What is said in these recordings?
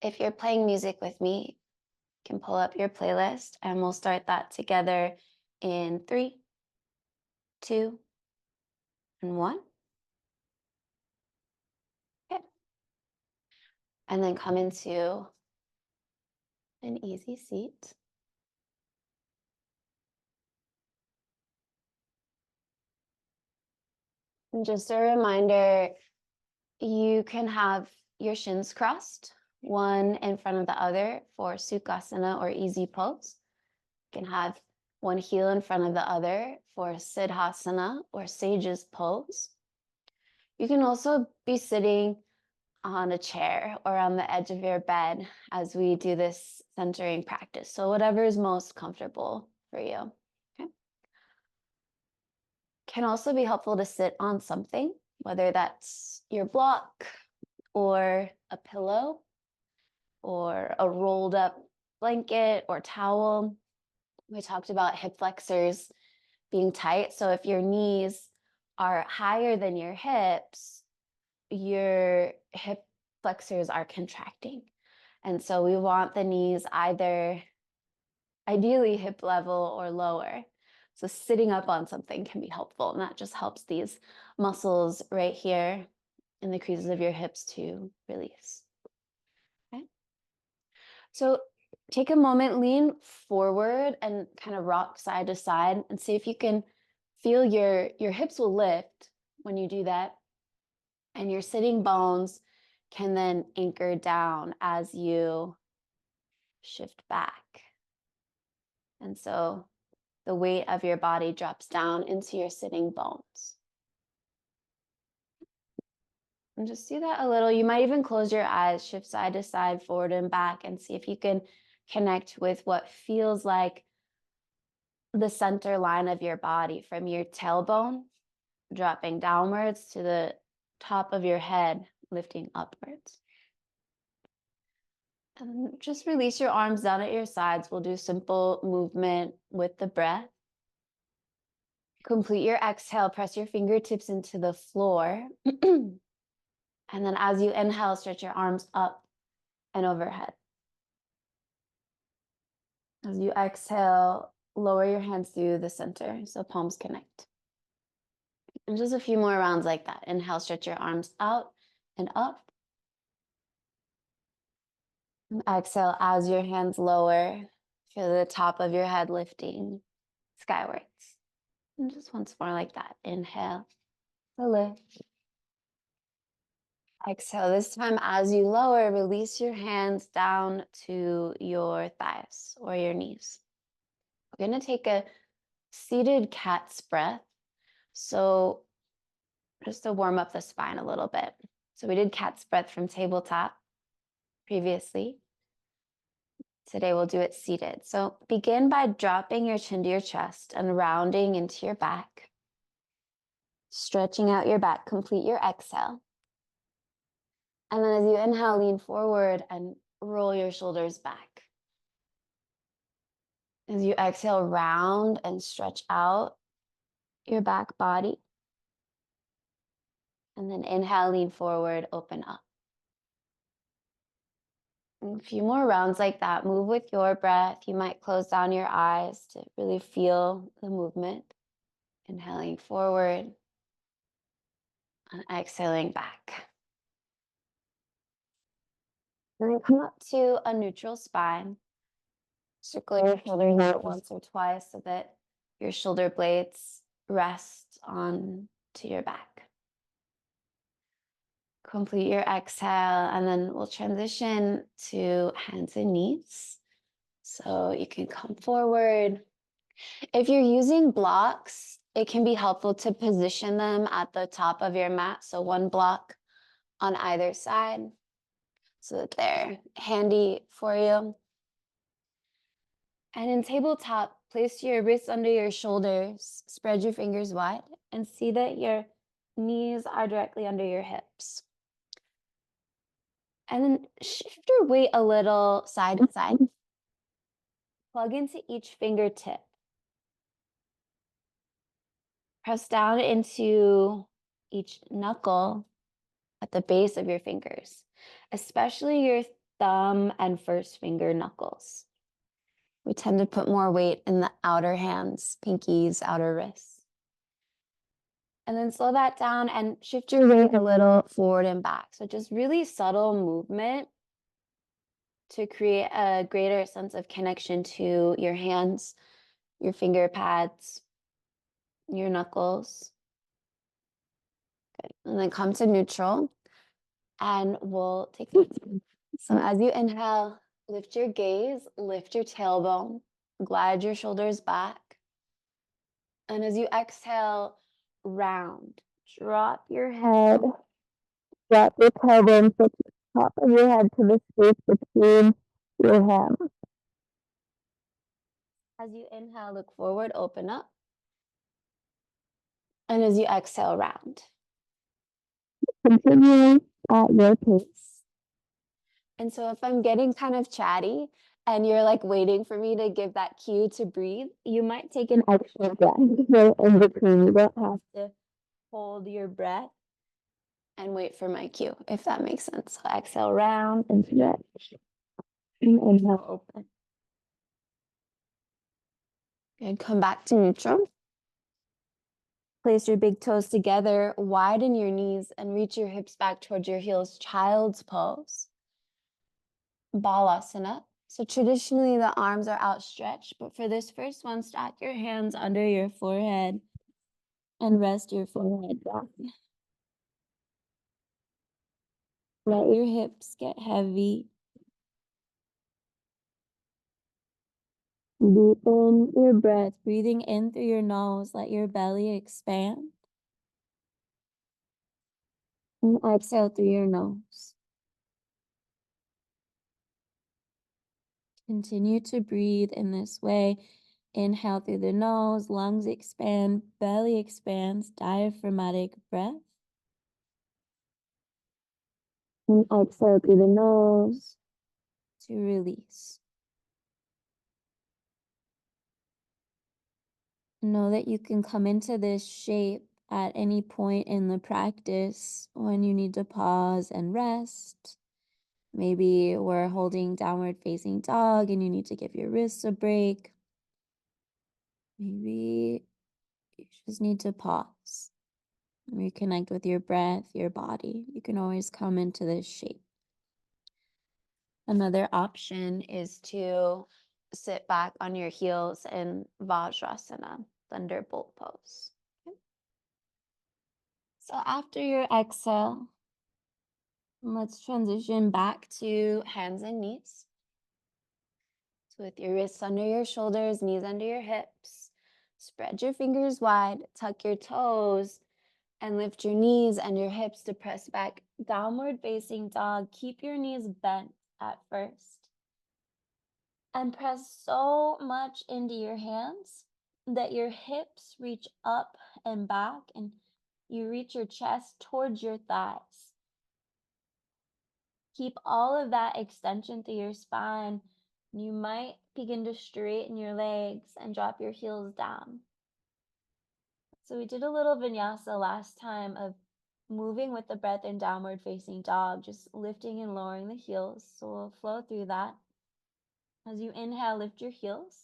if you're playing music with me, you can pull up your playlist and we'll start that together in 3, 2, and 1. Okay. And then come into an easy seat. And just a reminder, you can have your shins crossed, one in front of the other for sukhasana or easy pose. You can have one heel in front of the other for siddhasana or sage's pose. You can also be sitting on a chair or on the edge of your bed as we do this centering practice. So whatever is most comfortable for you. Okay. Can also be helpful to sit on something, whether that's your block or a pillow or a rolled up blanket or towel. We talked about hip flexors being tight. So if your knees are higher than your hips, your hip flexors are contracting. And so we want the knees either ideally hip level or lower. So sitting up on something can be helpful, and that just helps these muscles right here in the creases of your hips to release. Okay. So take a moment, lean forward and kind of rock side to side and see if you can feel your hips will lift when you do that. And your sitting bones can then anchor down as you shift back. And so the weight of your body drops down into your sitting bones. And just do that a little. You might even close your eyes, shift side to side, forward and back, and see if you can connect with what feels like the center line of your body from your tailbone, dropping downwards to the top of your head, lifting upwards. And just release your arms down at your sides. We'll do simple movement with the breath. Complete your exhale, press your fingertips into the floor. And then as you inhale, stretch your arms up and overhead. As you exhale, lower your hands through the center so palms connect. And just a few more rounds like that. Inhale, stretch your arms out and up. And exhale, as your hands lower, feel the top of your head lifting skywards. And just once more like that. Inhale, the lift. Exhale, this time as you lower, release your hands down to your thighs or your knees. We're going to take a seated cat's breath. So just to warm up the spine a little bit. So we did cat's breath from tabletop previously. Today we'll do it seated. So begin by dropping your chin to your chest and rounding into your back. Stretching out your back, complete your exhale. And then as you inhale, lean forward and roll your shoulders back. As you exhale, round and stretch out your back body. And then inhale, lean forward, open up. And a few more rounds like that. Move with your breath. You might close down your eyes to really feel the movement. Inhaling forward and exhaling back. And then come up to a neutral spine. Circle your shoulders out once or twice so that your shoulder blades rest on to your back. Complete your exhale, and then we'll transition to hands and knees. So you can come forward. If you're using blocks, it can be helpful to position them at the top of your mat. So one block on either side so that they're handy for you. And in tabletop, place your wrists under your shoulders, spread your fingers wide, and see that your knees are directly under your hips. And then shift your weight a little side to side. Plug into each fingertip. Press down into each knuckle at the base of your fingers, especially your thumb and first finger knuckles. We tend to put more weight in the outer hands, pinkies, outer wrists. And then slow that down and shift your weight a little forward and back. So just really subtle movement to create a greater sense of connection to your hands, your finger pads, your knuckles. Good. And then come to neutral and we'll take that. So as you inhale, lift your gaze, lift your tailbone, glide your shoulders back. And as you exhale, round, drop your head, drop your tailbone, put the top of your head to the space between your hands. As you inhale, look forward, open up. And as you exhale, round. Continue at your pace. And so if I'm getting kind of chatty and you're like waiting for me to give that cue to breathe, you might take an extra breath in between. You don't have to hold your breath and wait for my cue, if that makes sense. So exhale, round and stretch. And inhale, open. Good. Come back to neutral. Place your big toes together, widen your knees, and reach your hips back towards your heels. Child's pose. Bhekasana. So traditionally the arms are outstretched, but for this first one, stack your hands under your forehead and rest your forehead down. Let your hips get heavy. Deepen your breath, breathing in through your nose. Let your belly expand. And exhale through your nose. Continue to breathe in this way. Inhale through the nose, lungs expand, belly expands, diaphragmatic breath. And exhale through the nose to release. Know that you can come into this shape at any point in the practice when you need to pause and rest. Maybe we're holding downward facing dog and you need to give your wrists a break. Maybe you just need to pause. Reconnect with your breath, your body. You can always come into this shape. Another option is to sit back on your heels in Vajrasana, thunderbolt pose. Okay. So after your exhale, let's transition back to hands and knees. So with your wrists under your shoulders, knees under your hips, spread your fingers wide, tuck your toes, and lift your knees and your hips to press back. Downward facing dog. Keep your knees bent at first. And press so much into your hands that your hips reach up and back and you reach your chest towards your thighs. Keep all of that extension through your spine. You might begin to straighten your legs and drop your heels down. So we did a little vinyasa last time of moving with the breath in downward facing dog, just lifting and lowering the heels. So we'll flow through that. As you inhale, lift your heels.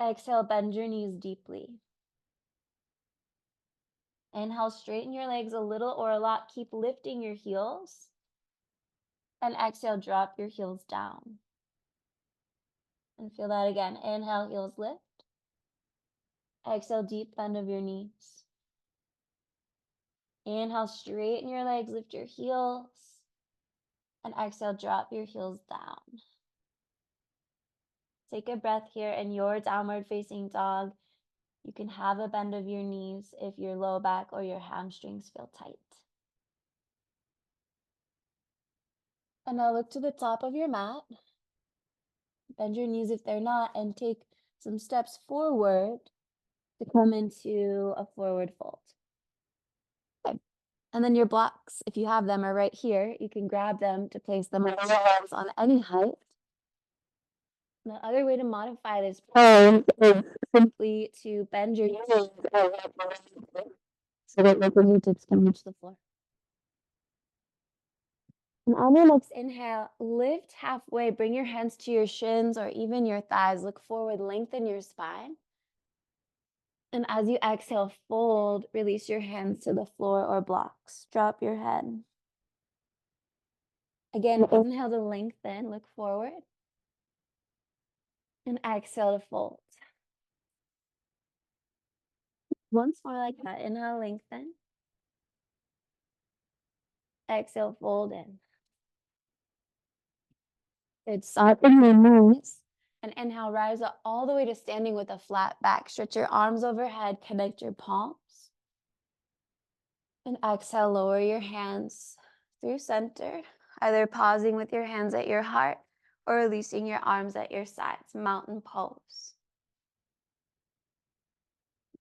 Exhale, bend your knees deeply. Inhale, straighten your legs a little or a lot. Keep lifting your heels. And exhale, drop your heels down. And feel that again. Inhale, heels lift. Exhale, deep bend of your knees. Inhale, straighten your legs, lift your heels. And exhale, drop your heels down. Take a breath here in your downward facing dog. You can have a bend of your knees if your low back or your hamstrings feel tight. And now look to the top of your mat. Bend your knees if they're not, and take some steps forward to come into a forward fold. Okay. And then your blocks, if you have them, are right here. You can grab them to place them on your legs on any height. The other way to modify this pose is simply to bend your knees so that your fingertips can reach the floor. And on your next inhale, lift halfway, bring your hands to your shins or even your thighs. Look forward, lengthen your spine. And as you exhale, fold, release your hands to the floor or blocks. Drop your head. Again, inhale to lengthen, look forward. And exhale to fold. Once more like that. Inhale, lengthen. Exhale, fold in. Good. Soften your knees. And inhale, rise up all the way to standing with a flat back. Stretch your arms overhead, connect your palms. And exhale, lower your hands through center, either pausing with your hands at your heart or releasing your arms at your sides, mountain pose.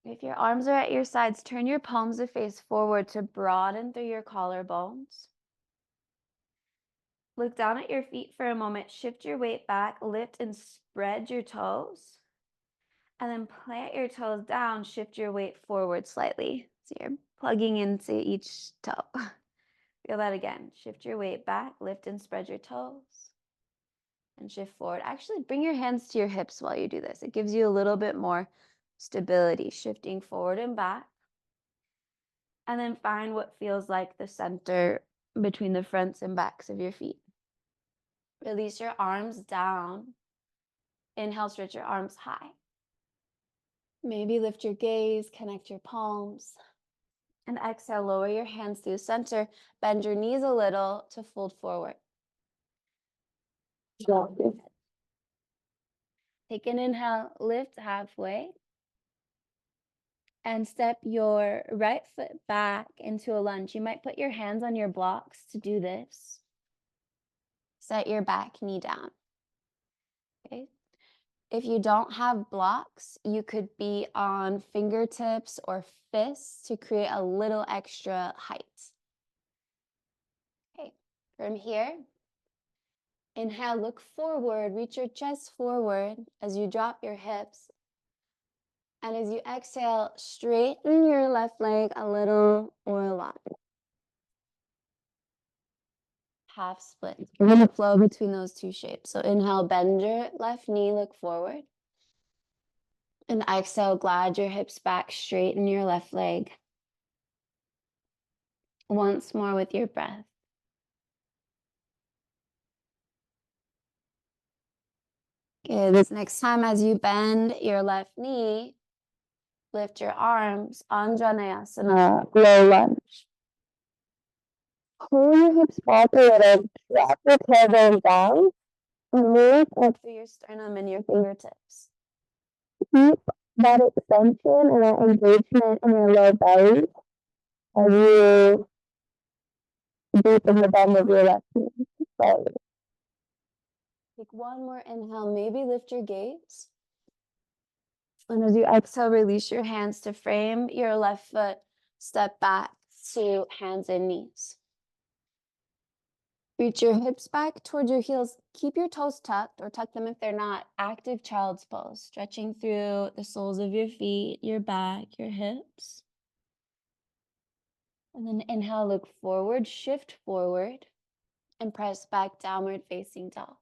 If your arms are at your sides, turn your palms to face forward to broaden through your collarbones. Look down at your feet for a moment, shift your weight back, lift and spread your toes. And then plant your toes down, shift your weight forward slightly. So you're plugging into each toe. Feel that again. Shift your weight back, lift and spread your toes. And shift forward. Actually, bring your hands to your hips while you do this. It gives you a little bit more stability, shifting forward and back. And then find what feels like the center between the fronts and backs of your feet. Release your arms down. Inhale, stretch your arms high. Maybe lift your gaze, connect your palms. And exhale, lower your hands through the center. Bend your knees a little to fold forward. Drop your head. Take an inhale, lift halfway. And step your right foot back into a lunge. You might put your hands on your blocks to do this. Set your back knee down. Okay. If you don't have blocks, you could be on fingertips or fists to create a little extra height. Okay. From here, inhale, look forward, reach your chest forward as you drop your hips. And as you exhale, straighten your left leg a little or a lot. Half split. You're going to flow between those two shapes. So inhale, bend your left knee, look forward. And exhale, glide your hips back, straighten your left leg. Once more with your breath. Okay, this next time as you bend your left knee, lift your arms, hanumanasana, low lunge. Pull your hips back a little, drop your tailbone down, and move up through your sternum and your fingertips. Keep that extension and that engagement in your low belly as you deepen the bend of your left knee. Forward. Take one more inhale, maybe lift your gaze. And as you exhale, release your hands to frame your left foot, step back to hands and knees. Reach your hips back towards your heels. Keep your toes tucked or tuck them if they're not. Active child's pose, stretching through the soles of your feet, your back, your hips. And then inhale, look forward, shift forward, and press back downward facing dog.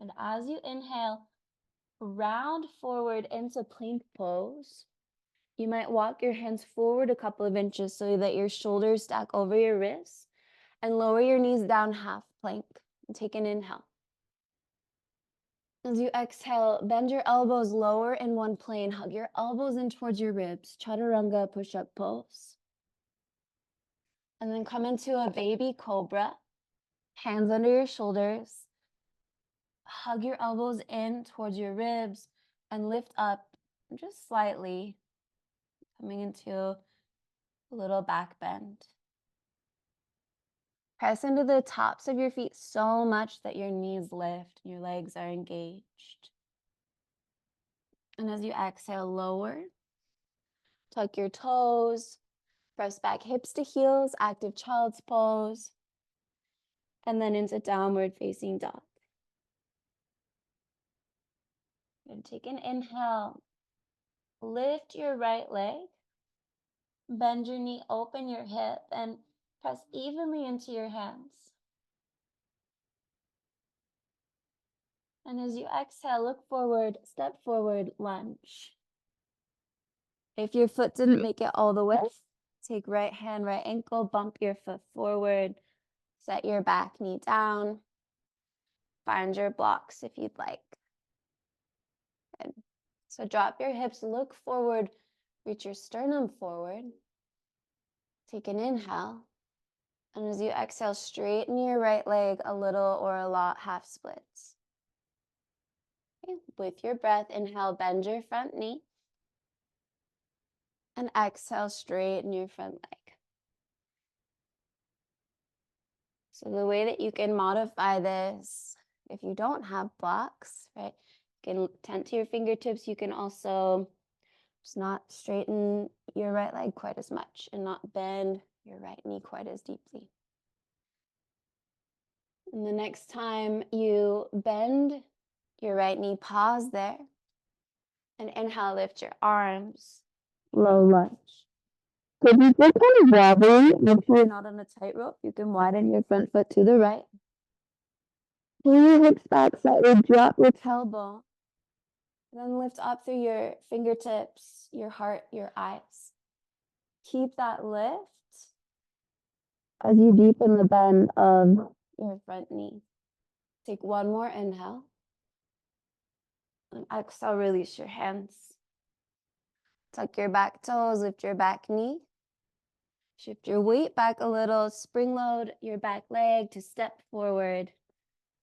And as you inhale, round forward into plank pose. You might walk your hands forward a couple of inches so that your shoulders stack over your wrists and lower your knees down half plank. And take an inhale. As you exhale, bend your elbows lower in one plane. Hug your elbows in towards your ribs. Chaturanga push-up pose. And then come into a baby cobra. Hands under your shoulders. Hug your elbows in towards your ribs and lift up just slightly, coming into a little back bend. Press into the tops of your feet so much that your knees lift, your legs are engaged. And as you exhale, lower. Tuck your toes, press back hips to heels, active child's pose, and then into downward facing dog. And take an inhale. Lift your right leg. Bend your knee, open your hip, and press evenly into your hands. And as you exhale, look forward, step forward, lunge. If your foot didn't make it all the way, take right hand, right ankle, bump your foot forward, set your back knee down. Find your blocks if you'd like. Good. So drop your hips, look forward, reach your sternum forward. Take an inhale. And as you exhale, straighten your right leg a little or a lot, half splits. Okay. With your breath, inhale, bend your front knee. And exhale, straighten your front leg. So the way that you can modify this, if you don't have blocks, right, you can tent to your fingertips. You can also just not straighten your right leg quite as much and not bend your right knee quite as deeply. And the next time you bend your right knee, pause there. And inhale, lift your arms, low lunge. So if you feel kind of wobbly, make sure you're not on a tightrope. You can widen your front foot to the right. Pull your hips back slightly, drop your tailbone. Then lift up through your fingertips, your heart, your eyes. Keep that lift as you deepen the bend of your front knee. Take one more inhale. And exhale, release your hands. Tuck your back toes, lift your back knee. Shift your weight back a little, spring load your back leg to step forward,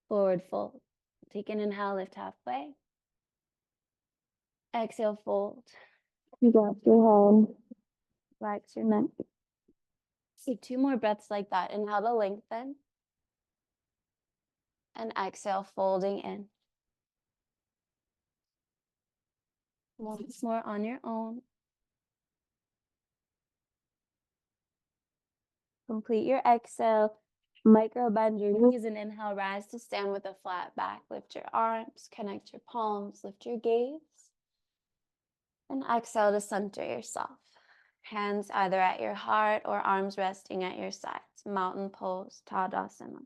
forward fold. Take an inhale, lift halfway. Exhale, fold. Drop your head, relax your neck. Take 2 more breaths like that. Inhale to lengthen. And exhale, folding in. Once more on your own. Complete your exhale. Micro bend your knees and inhale, rise to stand with a flat back. Lift your arms, connect your palms, lift your gaze. And exhale to center yourself. Hands either at your heart or arms resting at your sides. Mountain pose, Tadasana.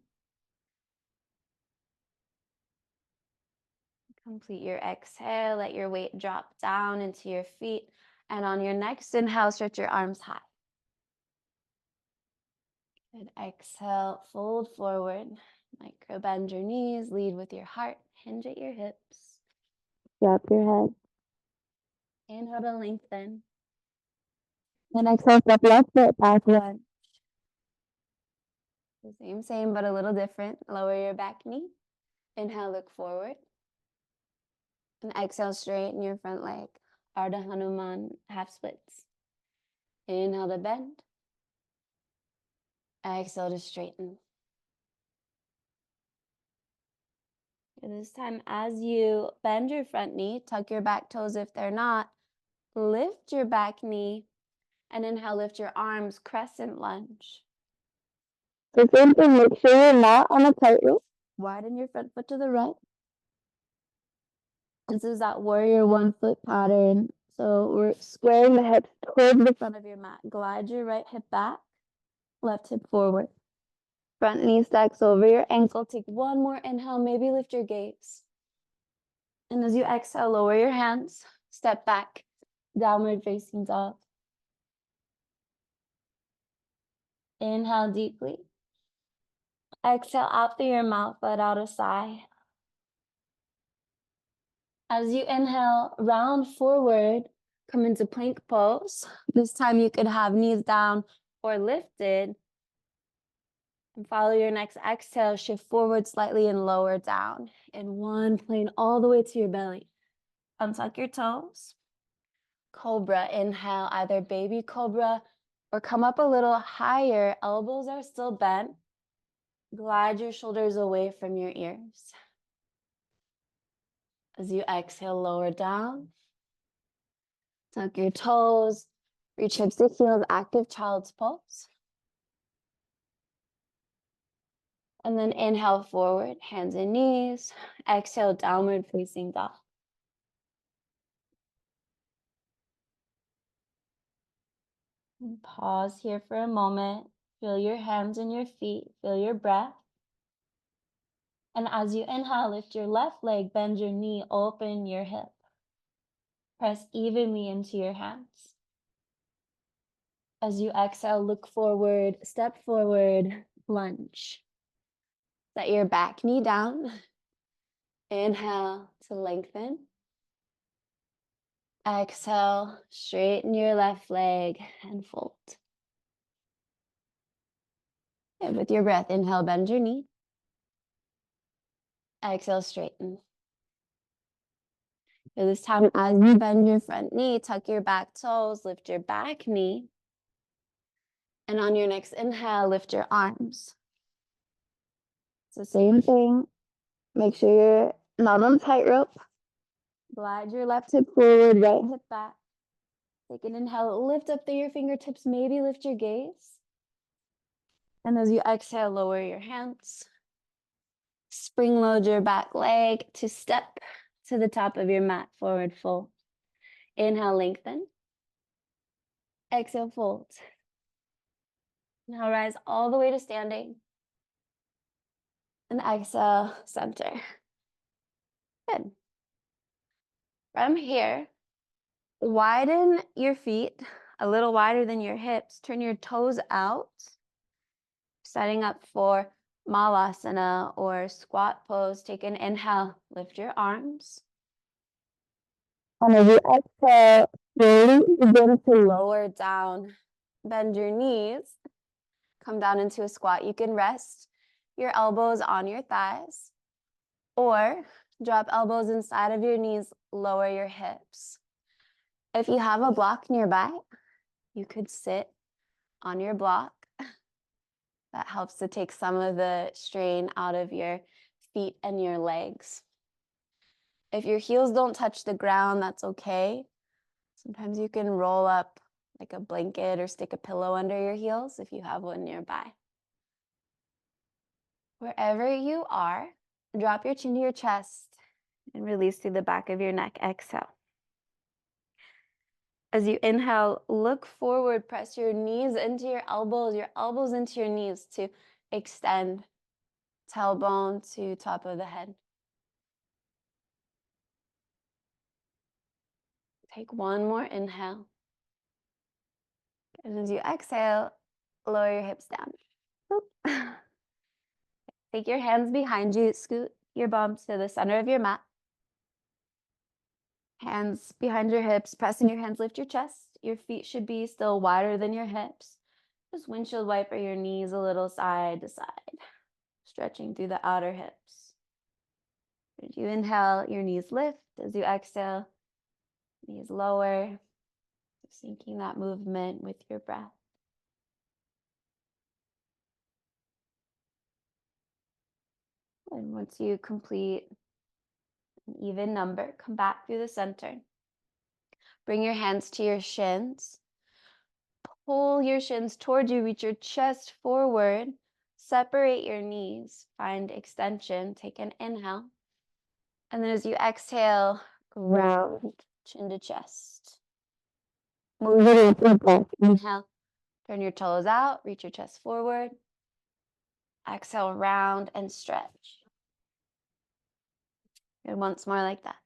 Complete your exhale. Let your weight drop down into your feet. And on your next inhale, stretch your arms high. And exhale, fold forward. Micro bend your knees, lead with your heart, hinge at your hips. Drop your head. Inhale to lengthen. And exhale, step left foot back lunge. The same, but a little different. Lower your back knee. Inhale, look forward. And exhale, straighten your front leg. Ardha Hanuman, half splits. Inhale to bend. Exhale to straighten. This time, as you bend your front knee, tuck your back toes if they're not. Lift your back knee. And inhale, lift your arms, crescent lunge. So same thing, make sure you're not on a tightrope. Widen your front foot to the right. This is that warrior 1 foot pattern. So we're squaring the hips towards the front of your mat. Glide your right hip back, left hip forward. Front knee stacks over your ankle. Take one more inhale, maybe lift your gaze. And as you exhale, lower your hands, step back, downward facing dog. Inhale deeply. Exhale out through your mouth, let out a sigh. As you inhale, round forward, come into plank pose. This time you could have knees down or lifted. And follow your next exhale, shift forward slightly and lower down. In one plane all the way to your belly. Untuck your toes. Cobra, inhale, either baby cobra or come up a little higher. Elbows are still bent. Glide your shoulders away from your ears. As you exhale, lower down. Tuck your toes. Reach hips to heels, active child's pose. And then inhale forward, hands and knees. Exhale, downward facing dog. . And pause here for a moment. Feel your hands and your feet. Feel your breath. And as you inhale, lift your left leg, bend your knee, open your hip. Press evenly into your hands. As you exhale, look forward, step forward, lunge. Set your back knee down. Inhale to lengthen. Exhale, straighten your left leg and fold. And with your breath, inhale, bend your knee. Exhale, straighten. So this time, as you bend your front knee, tuck your back toes, lift your back knee. And on your next inhale, lift your arms. It's the same thing. Make sure you're not on tightrope. Glide your left hip forward, right hip back. Take an inhale, lift up through your fingertips, maybe lift your gaze. And as you exhale, lower your hands. Spring load your back leg to step to the top of your mat, forward fold. Inhale, lengthen. Exhale, fold. Now rise all the way to standing. And exhale, center. Good. From here, widen your feet a little wider than your hips. Turn your toes out, setting up for malasana or squat pose. Take an inhale, lift your arms. And as you exhale, slowly begin to lower down. Bend your knees. Come down into a squat. You can rest your elbows on your thighs or drop elbows inside of your knees, lower your hips. If you have a block nearby, you could sit on your block. That helps to take some of the strain out of your feet and your legs. If your heels don't touch the ground, that's okay. Sometimes you can roll up like a blanket or stick a pillow under your heels if you have one nearby. Wherever you are, drop your chin to your chest and release through the back of your neck. Exhale. As you inhale, look forward, press your knees into your elbows into your knees to extend tailbone to top of the head. Take one more inhale. And as you exhale, lower your hips down. Take your hands behind you, scoot your bums to the center of your mat. Hands behind your hips, pressing your hands, lift your chest. Your feet should be still wider than your hips. Just windshield wiper your knees a little side to side, stretching through the outer hips. As you inhale, your knees lift. As you exhale, knees lower, syncing that movement with your breath. And once you complete an even number, come back through the center. Bring your hands to your shins. Pull your shins towards you, reach your chest forward. Separate your knees, find extension. Take an inhale. And then as you exhale, ground, chin to chest. Move it up, back. Inhale, turn your toes out, reach your chest forward. Exhale, round and stretch. Good, once more like that.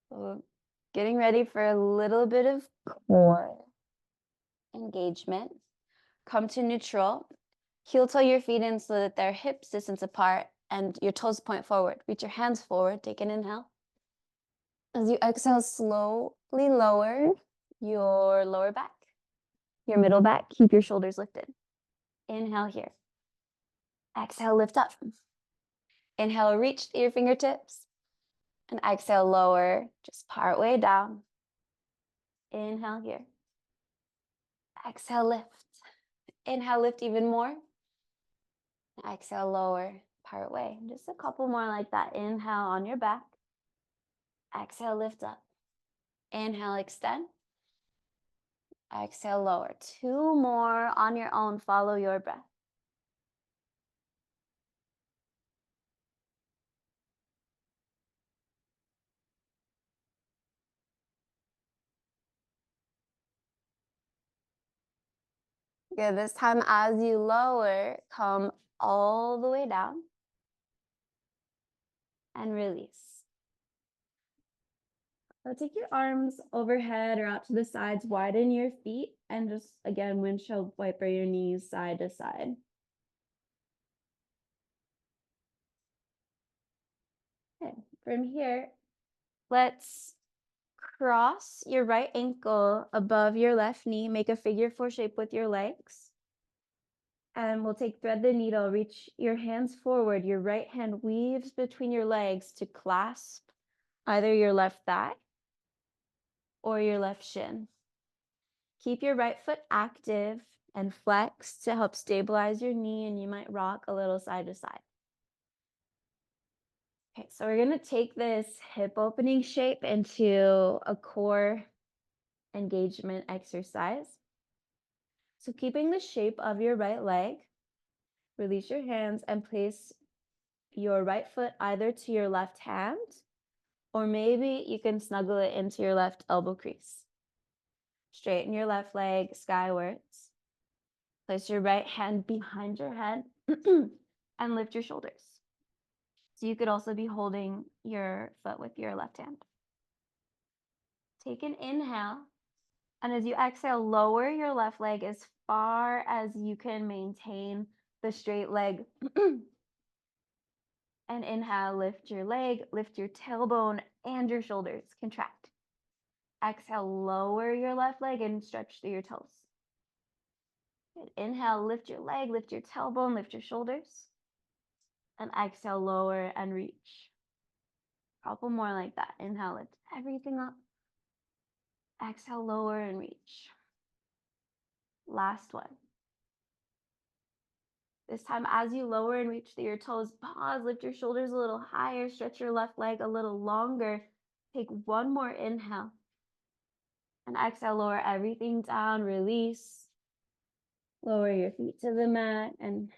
So getting ready for a little bit of core engagement. Come to neutral. Heel toe your feet in so that they're hips distance apart and your toes point forward. Reach your hands forward. Take an inhale. As you exhale, slowly lower your lower back, your middle back. Keep your shoulders lifted. Inhale here. Exhale, lift up. Inhale, reach to your fingertips. And exhale, lower, just part way down. Inhale here. Exhale, lift. Inhale, lift even more. Exhale, lower, part way. Just a couple more like that. Inhale on your back. Exhale, lift up. Inhale, extend. Exhale, lower. Two more on your own. Follow your breath. Good. This time, as you lower, come all the way down and release. So take your arms overhead or out to the sides, widen your feet, and just again, windshield wiper your knees side to side. Okay. From here, let's cross your right ankle above your left knee, make a figure 4 shape with your legs. And we'll take thread the needle, reach your hands forward. Your right hand weaves between your legs to clasp either your left thigh or your left shin. Keep your right foot active and flex to help stabilize your knee, and you might rock a little side to side. Okay, so we're gonna take this hip opening shape into a core engagement exercise. So keeping the shape of your right leg, release your hands and place your right foot either to your left hand, or maybe you can snuggle it into your left elbow crease. Straighten your left leg skywards. Place your right hand behind your head and lift your shoulders. So you could also be holding your foot with your left hand. Take an inhale, and as you exhale, lower your left leg as far as you can maintain the straight leg. And inhale, lift your leg, lift your tailbone and your shoulders, contract. Exhale, lower your left leg and stretch through your toes. Good. Inhale, lift your leg, lift your tailbone, lift your shoulders. And exhale, lower and reach. A couple more like that. Inhale, lift everything up. Exhale, lower and reach. Last one. This time, as you lower and reach through your toes, pause, lift your shoulders a little higher, stretch your left leg a little longer. Take one more inhale. And exhale, lower everything down, release. Lower your feet to the mat, and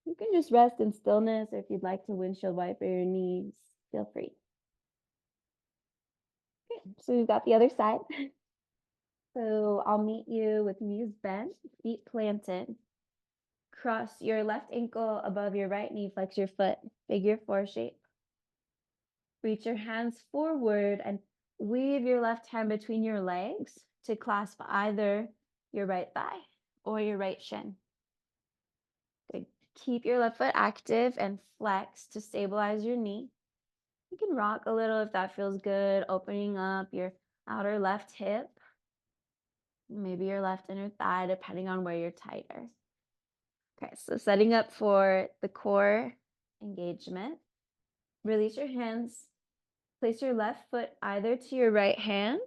you can just rest in stillness, or if you'd like to windshield wiper your knees, feel free. Okay, so we've got the other side. So I'll meet you with knees bent, feet planted. Cross your left ankle above your right knee, flex your foot, figure 4 shape. Reach your hands forward and weave your left hand between your legs to clasp either your right thigh or your right shin. Good. Keep your left foot active and flex to stabilize your knee. You can rock a little if that feels good, opening up your outer left hip, maybe your left inner thigh, depending on where you're tighter. Okay, so setting up for the core engagement. Release your hands. Place your left foot either to your right hand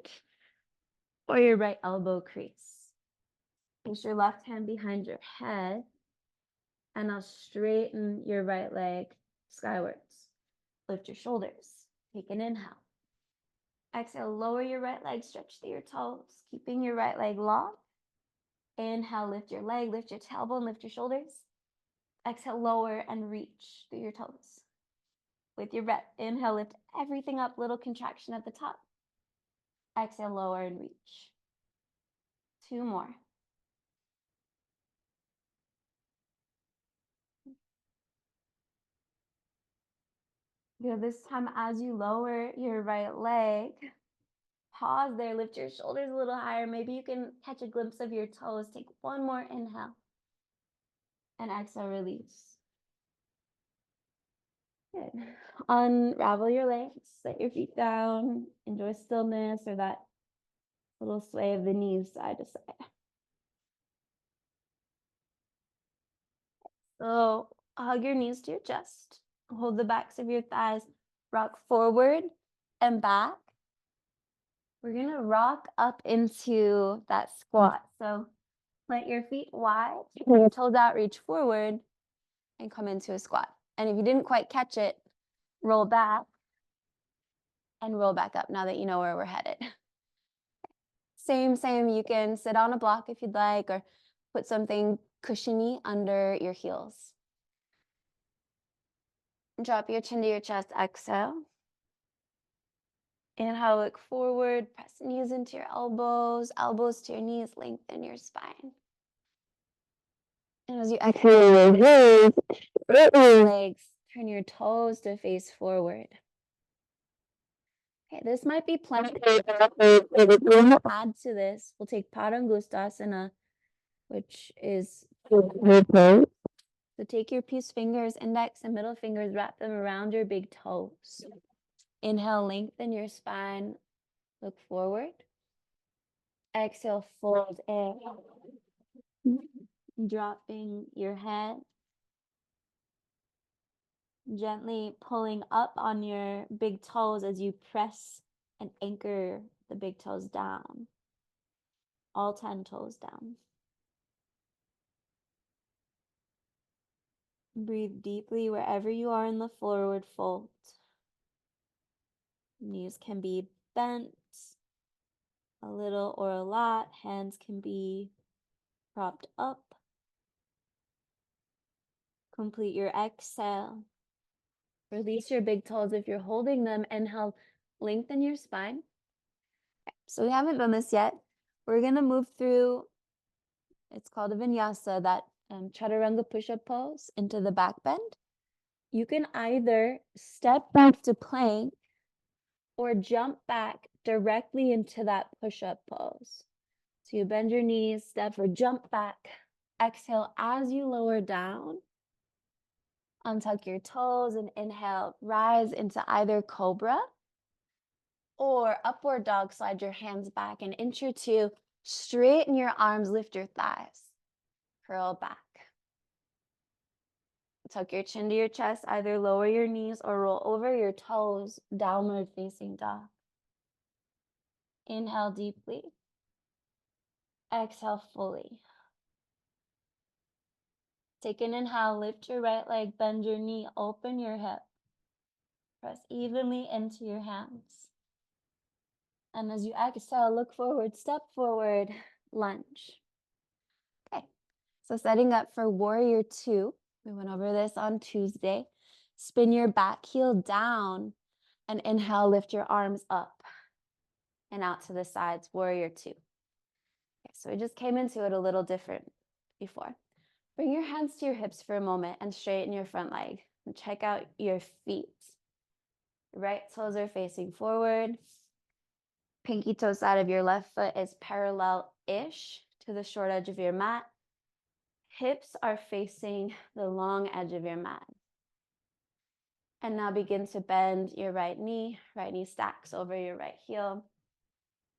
or your right elbow crease. Place your left hand behind your head, and now straighten your right leg skywards. Lift your shoulders. Take an inhale. Exhale, lower your right leg, stretch through your toes, keeping your right leg long. Inhale, lift your leg, lift your tailbone, lift your shoulders. Exhale, lower and reach through your toes. With your breath, inhale, lift everything up, little contraction at the top. Exhale, lower and reach. 2 more. Good. This time, as you lower your right leg, pause there, lift your shoulders a little higher. Maybe you can catch a glimpse of your toes. Take one more inhale. And exhale, release. Good. Unravel your legs, set your feet down, enjoy stillness or that little sway of the knees side to side. So hug your knees to your chest, hold the backs of your thighs, rock forward and back. We're gonna rock up into that squat. So plant your feet wide, your toes out, reach forward, and come into a squat. And if you didn't quite catch it, roll back and roll back up now that you know where we're headed. Same, you can sit on a block if you'd like, or put something cushiony under your heels. Drop your chin to your chest, exhale. Inhale, look forward, press knees into your elbows, elbows to your knees, lengthen your spine. And as you exhale, your legs, turn your toes to face forward. Okay, this might be plenty. We'll add to this. We'll take bhandasana, which is so take your peace fingers, index and middle fingers, wrap them around your big toes. Inhale, lengthen your spine, look forward. Exhale, fold in. Dropping your head. Gently pulling up on your big toes as you press and anchor the big toes down. All 10 toes down. Breathe deeply wherever you are in the forward fold. Knees can be bent a little or a lot. Hands can be propped up. Complete your exhale. Release your big toes if you're holding them. Inhale, lengthen your spine. Okay, so we haven't done this yet. We're going to move through, it's called a vinyasa, that chaturanga push-up pose into the back bend. You can either step back to plank or jump back directly into that push-up pose. So you bend your knees, step or jump back. Exhale as you lower down. Untuck your toes and inhale, rise into either cobra or upward dog. Slide your hands back an inch or two. Straighten your arms, lift your thighs. Curl back. Tuck your chin to your chest, either lower your knees or roll over your toes, downward facing dog. Inhale deeply. Exhale fully. Take an inhale, lift your right leg, bend your knee, open your hip. Press evenly into your hands. And as you exhale, look forward, step forward, lunge. Okay, so setting up for warrior two. We went over this on Tuesday. Spin your back heel down and inhale, lift your arms up and out to the sides, warrior two. Okay, so we just came into it a little different before. Bring your hands to your hips for a moment and straighten your front leg. And check out your feet. Right toes are facing forward. Pinky toe side of your left foot is parallel-ish to the short edge of your mat. Hips are facing the long edge of your mat. And now begin to bend your right knee stacks over your right heel.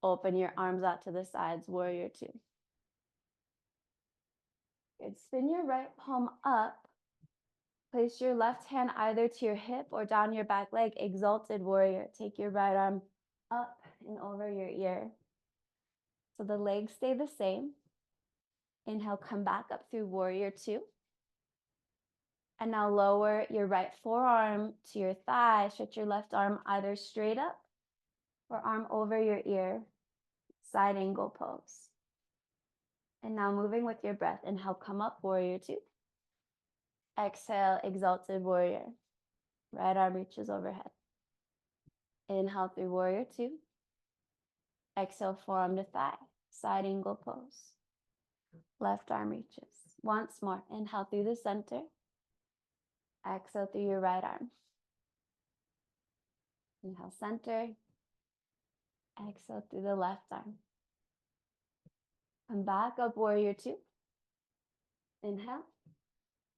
Open your arms out to the sides, warrior two. Good. Spin your right palm up. Place your left hand either to your hip or down your back leg, exalted warrior. Take your right arm up and over your ear. So the legs stay the same. Inhale, come back up through warrior two. And now lower your right forearm to your thigh. Stretch your left arm either straight up or arm over your ear. Side angle pose. And now moving with your breath. Inhale, come up, warrior two. Exhale, exalted warrior. Right arm reaches overhead. Inhale through warrior two. Exhale, forearm to thigh. Side angle pose. Left arm reaches. Once more. Inhale through the center. Exhale through your right arm. Inhale, center. Exhale through the left arm. Come back up, warrior two. Inhale.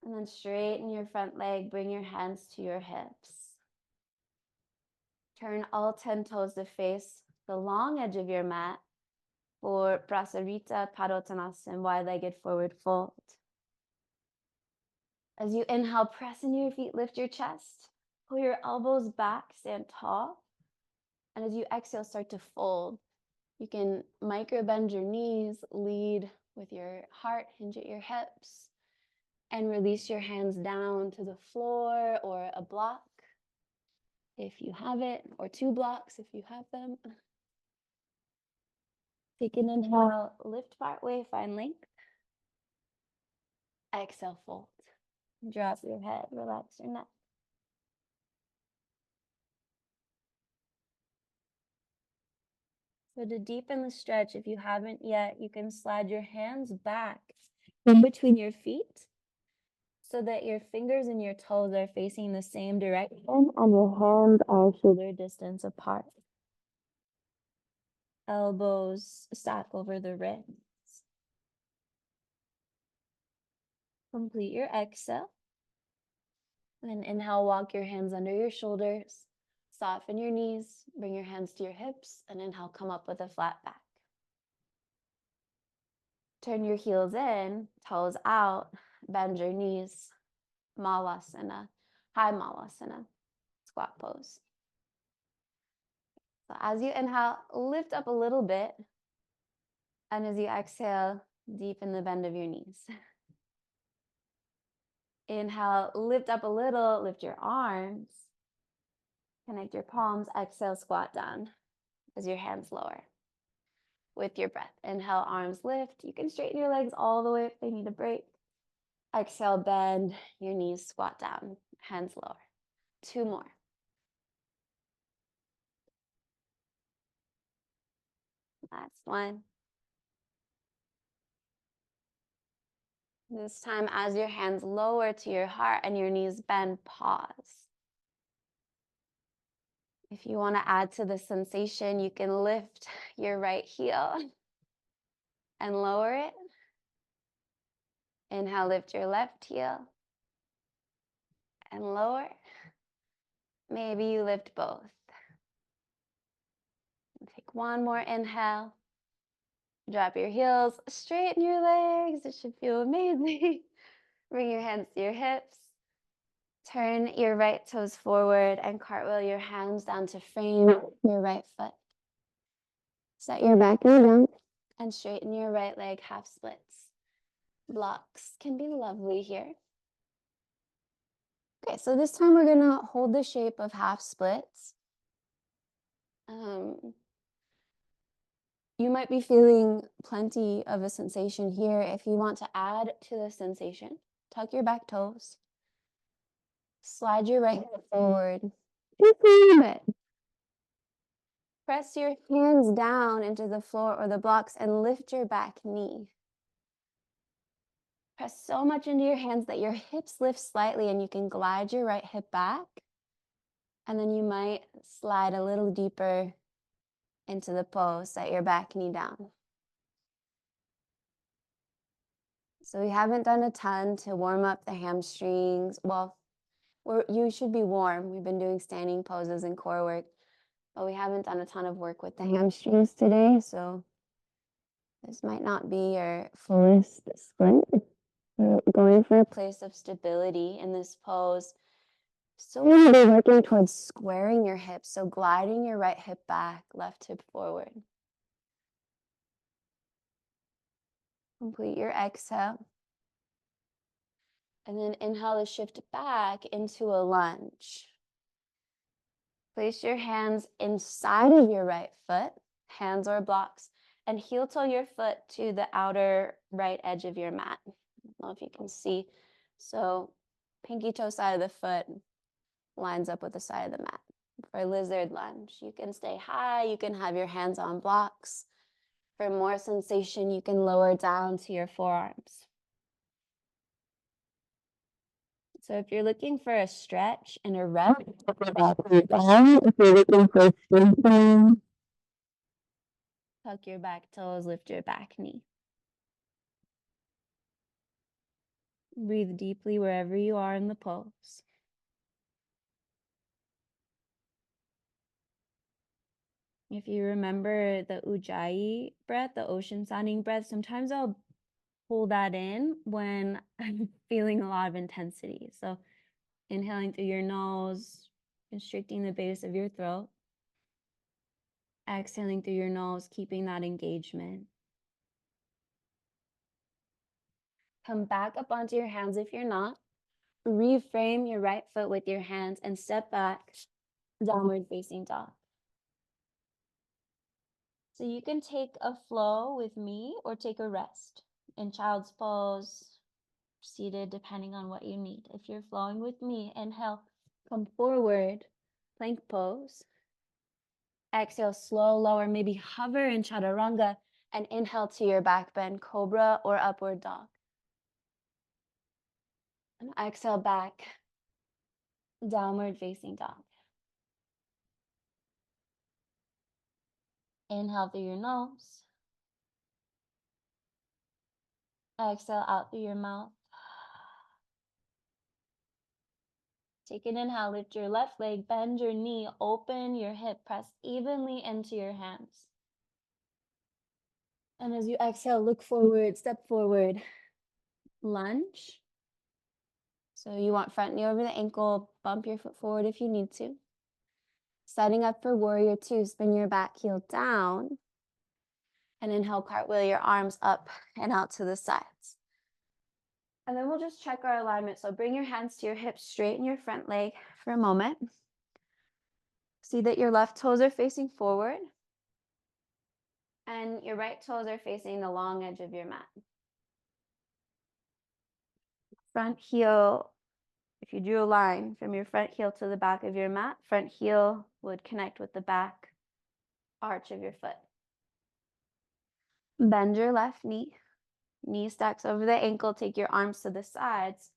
And then straighten your front leg. Bring your hands to your hips. Turn all 10 toes to face the long edge of your mat for prasarita, uttanasana, wide-legged forward fold. As you inhale, press into your feet, lift your chest. Pull your elbows back, stand tall. And as you exhale, start to fold. You can micro bend your knees, lead with your heart, hinge at your hips, and release your hands down to the floor or a block if you have it, or 2 blocks if you have them. Take an inhale, lift part way, find length. Exhale, fold. Drop your head, relax your neck. So to deepen the stretch, if you haven't yet, you can slide your hands back in between your feet so that your fingers and your toes are facing the same direction and your hands are shoulder distance apart. Elbows stack over the wrists. Complete your exhale. Then inhale, walk your hands under your shoulders. Soften your knees, bring your hands to your hips, and inhale, come up with a flat back. Turn your heels in, toes out, bend your knees. Malasana, high malasana, squat pose. So as you inhale, lift up a little bit. And as you exhale, deepen the bend of your knees. Inhale, lift up a little, lift your arms. Connect your palms, exhale, squat down as your hands lower. With your breath, inhale, arms lift. You can straighten your legs all the way if they need a break. Exhale, bend your knees, squat down, hands lower. 2 more. Last one. This time, as your hands lower to your heart and your knees bend, pause. If you want to add to the sensation, you can lift your right heel and lower it. Inhale, lift your left heel and lower. Maybe you lift both. Take one more inhale. Drop your heels, straighten your legs. It should feel amazing. Bring your hands to your hips. Turn your right toes forward and cartwheel your hands down to frame your right foot. Set your back knee down and straighten your right leg, half splits. Blocks can be lovely here. Okay, so this time we're gonna hold the shape of half splits. You might be feeling plenty of a sensation here. If you want to add to the sensation, tuck your back toes. Slide your right foot forward just a little bit. Press your hands down into the floor or the blocks and lift your back knee. Press so much into your hands that your hips lift slightly and you can glide your right hip back. And then you might slide a little deeper into the pose, set your back knee down. So we haven't done a ton to warm up the hamstrings. Well, you should be warm. We've been doing standing poses and core work, but we haven't done a ton of work with the hamstrings today. So this might not be your fullest strength. We're going for a place of stability in this pose. So we're going to be working towards squaring your hips. So gliding your right hip back, left hip forward. Complete your exhale. And then inhale to shift back into a lunge. Place your hands inside of your right foot, hands or blocks, and heel toe your foot to the outer right edge of your mat. I don't know if you can see. So pinky toe side of the foot lines up with the side of the mat. For lizard lunge, you can stay high, you can have your hands on blocks. For more sensation, you can lower down to your forearms. So if you're looking for a stretch and a rest, if you're looking for strengthening, tuck your back toes, lift your back knee. Breathe deeply wherever you are in the pose. If you remember the Ujjayi breath, the ocean sounding breath, sometimes I'll pull that in when I'm feeling a lot of intensity. So inhaling through your nose, constricting the base of your throat. Exhaling through your nose, keeping that engagement. Come back up onto your hands if you're not. Reframe your right foot with your hands and step back, downward facing dog. So you can take a flow with me or take a rest in child's pose, seated, depending on what you need. If you're flowing with me, inhale, come forward, plank pose. Exhale, slow, lower, maybe hover in chaturanga, and inhale to your back bend, cobra or upward dog. Exhale back, downward facing dog. Inhale through your nose. Exhale out through your mouth. Take an inhale, lift your left leg, bend your knee, open your hip, press evenly into your hands. And as you exhale, look forward, step forward, lunge. So you want front knee over the ankle, bump your foot forward if you need to. Setting up for warrior two, spin your back heel down. And inhale, cartwheel your arms up and out to the sides. And then we'll just check our alignment. So bring your hands to your hips, straighten your front leg for a moment. See that your left toes are facing forward and your right toes are facing the long edge of your mat. Front heel, if you drew a line from your front heel to the back of your mat, front heel would connect with the back arch of your foot. Bend your left knee. Knee stacks over the ankle, take your arms to the sides.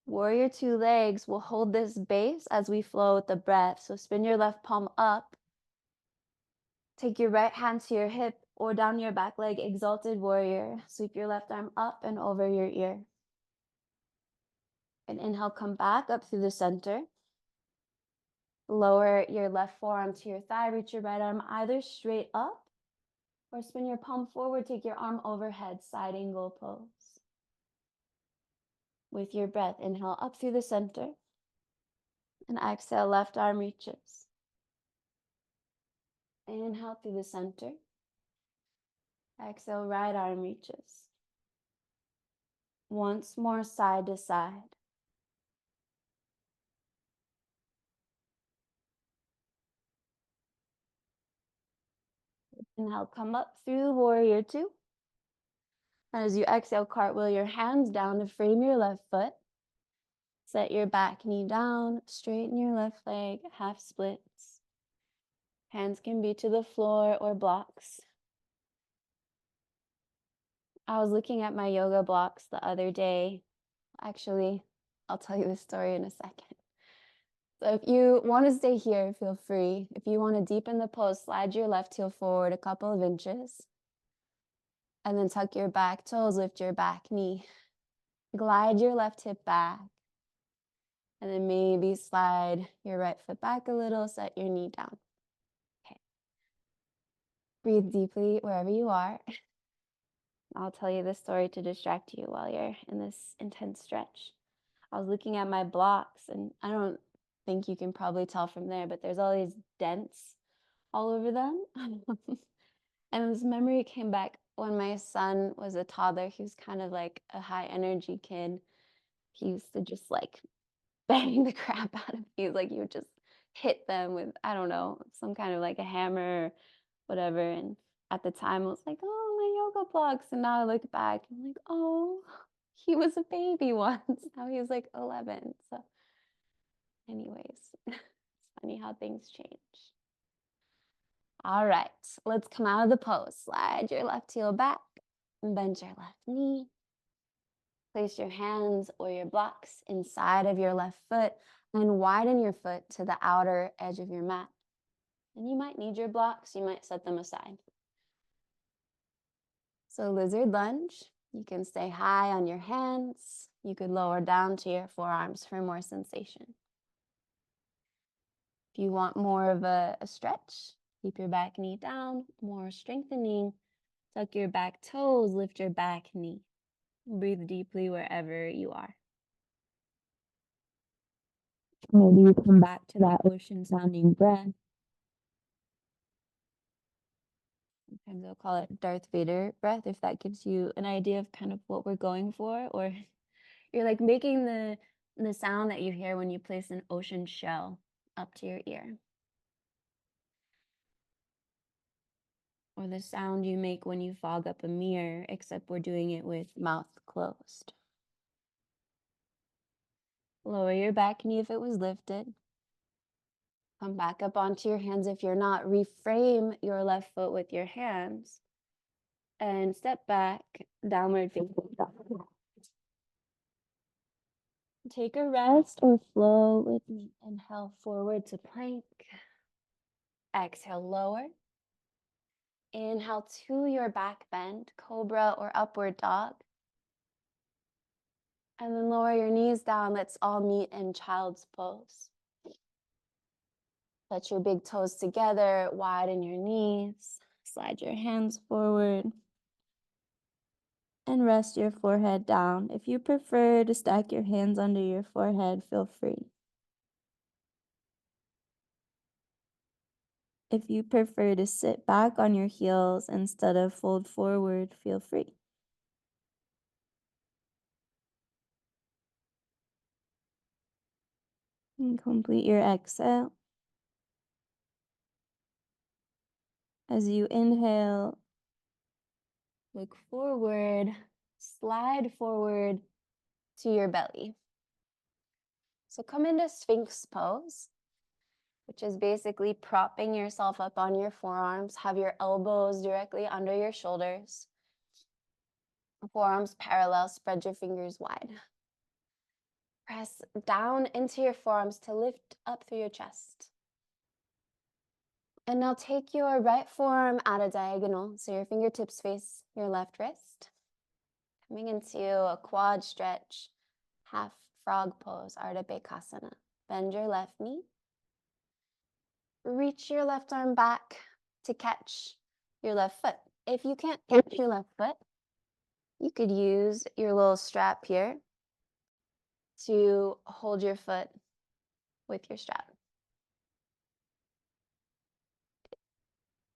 Warrior two legs will hold this base as we flow with the breath. So spin your left palm up. Take your right hand to your hip or down your back leg, exalted warrior. Sweep your left arm up and over your ear. And inhale, come back up through the center. Lower your left forearm to your thigh, reach your right arm either straight up or spin your palm forward, take your arm overhead, side angle pose. With your breath, inhale up through the center and exhale, left arm reaches. Inhale through the center. Exhale, right arm reaches. Once more, side to side. Inhale, come up through warrior two. And as you exhale, cartwheel your hands down to frame your left foot. Set your back knee down, straighten your left leg, half splits. Hands can be to the floor or blocks. I was looking at my yoga blocks the other day. Actually, I'll tell you this story in a second. So if you want to stay here, feel free. If you want to deepen the pose, slide your left heel forward a couple of inches. And then tuck your back toes, lift your back knee. Glide your left hip back. And then maybe slide your right foot back a little, set your knee down. Okay. Breathe deeply wherever you are. I'll tell you this story to distract you while you're in this intense stretch. I was looking at my blocks, and I don't think you can probably tell from there, but there's all these dents all over them. And this memory came back when my son was a toddler. He was kind of like a high energy kid. He used to just like bang the crap out of me. Like you would just hit them with, I don't know, some kind of like a hammer or whatever. And at the time I was like, oh, my yoga blocks. And now I look back and I'm like, oh, he was a baby once. Now he's like 11. So anyways, it's funny how things change. All right, let's come out of the pose. Slide your left heel back and bend your left knee. Place your hands or your blocks inside of your left foot and widen your foot to the outer edge of your mat. And you might need your blocks, you might set them aside. So lizard lunge, you can stay high on your hands. You could lower down to your forearms for more sensation. If you want more of a stretch, keep your back knee down, more strengthening. Tuck your back toes, lift your back knee. Breathe deeply wherever you are. Maybe you come back to that ocean sounding breath. Sometimes they'll call it Darth Vader breath, if that gives you an idea of kind of what we're going for. Or you're like making the sound that you hear when you place an ocean shell up to your ear. Or the sound you make when you fog up a mirror, except we're doing it with mouth closed. Lower your back knee if it was lifted. Come back up onto your hands if you're not. Reframe your left foot with your hands. And step back, downward facing dog. Take a rest or flow with me. Inhale forward to plank. Exhale, lower. Inhale to your back bend, cobra or upward dog. And then lower your knees down. Let's all meet in child's pose. Let your big toes together, widen your knees. Slide your hands forward. And rest your forehead down. If you prefer to stack your hands under your forehead, feel free. If you prefer to sit back on your heels instead of fold forward, feel free. And complete your exhale. As you inhale, look forward, slide forward to your belly. So come into Sphinx pose, which is basically propping yourself up on your forearms. Have your elbows directly under your shoulders. Forearms parallel, spread your fingers wide. Press down into your forearms to lift up through your chest. And now take your right forearm at a diagonal, so your fingertips face your left wrist. Coming into a quad stretch, half frog pose, ardha bhekasana. Bend your left knee. Reach your left arm back to catch your left foot. If you can't catch your left foot, you could use your little strap here to hold your foot with your strap.